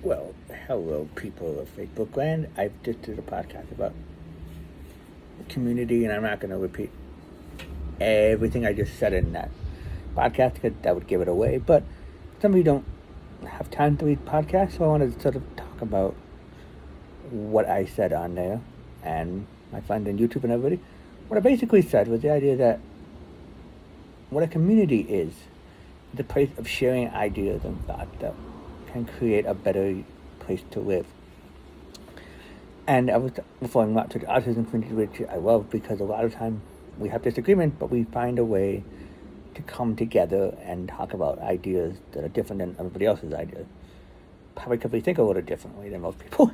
Well, hello, people of Facebook land. I've just did a podcast about community, and I'm not going to repeat everything I just said in that podcast because that would give it away. But some of you don't have time to read podcasts, so I wanted to sort of talk about what I said on there and my friend on YouTube and everybody. What I basically said was the idea that what a community is the place of sharing ideas and thoughts that can create a better place to live. And I was referring a lot to the autism community, which I love because a lot of time we have disagreement, but we find a way to come together and talk about ideas that are different than everybody else's ideas. Probably because we think a little differently than most people.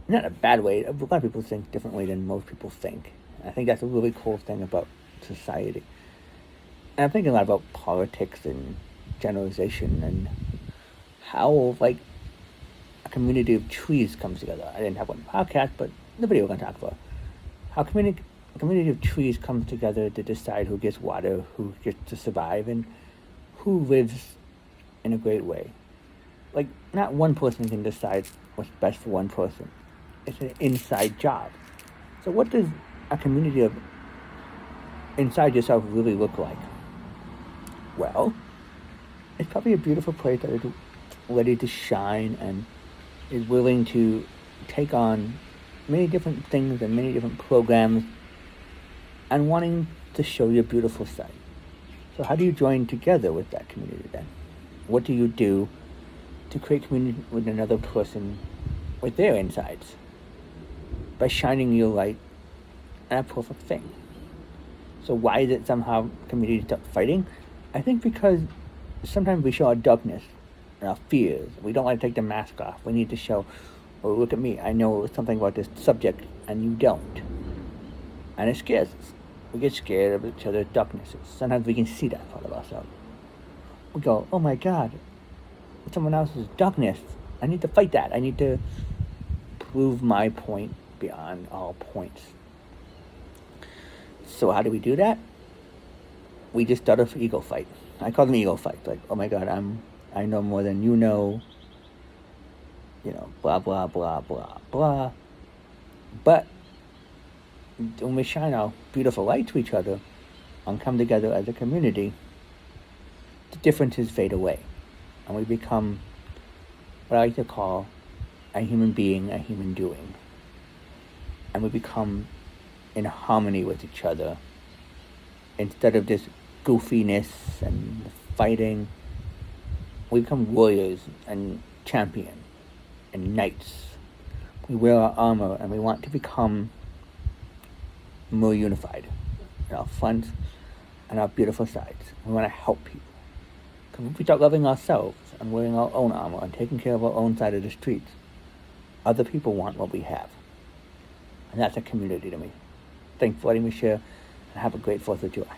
Not in a bad way. A lot of people think differently than most people think. And I think that's a really cool thing about society. And I'm thinking a lot about politics and generalization and how, like, a community of trees comes together. I didn't have one podcast, but the video we're going to talk about. How a community of trees comes together to decide who gets water, who gets to survive, and who lives in a great way. Like, not one person can decide what's best for one person. It's an inside job. So what does a community of inside yourself really look like? Well, it's probably a beautiful place that is ready to shine and is willing to take on many different things and many different programs and wanting to show your beautiful side. So how do you join together with that community then? What do you do to create community with another person with their insides? By shining your light on a perfect thing. So why is it somehow communities start fighting? I think because sometimes we show our darkness and our fears. We don't want to take the mask off. We need to show, oh, look at me, I know something about this subject, and you don't. And it scares us. We get scared of each other's darknesses. Sometimes we can see that part of ourselves. We go, oh my God, someone else's darkness. I need to fight that. I need to prove my point beyond all points. So how do we do that? We just start an ego fight. I call them ego fights. Like, oh my God, I know more than you know. Blah, blah, blah, blah, blah. But when we shine our beautiful light to each other and come together as a community, the differences fade away. And we become what I like to call a human being, a human doing. And we become in harmony with each other instead of this goofiness and fighting. We become warriors and champions and knights. We wear our armor and we want to become more unified in our fronts and our beautiful sides. We want to help people. Because if we start loving ourselves and wearing our own armor and taking care of our own side of the streets, other people want what we have. And that's a community to me. Thanks for letting me share, and have a great 4th of July.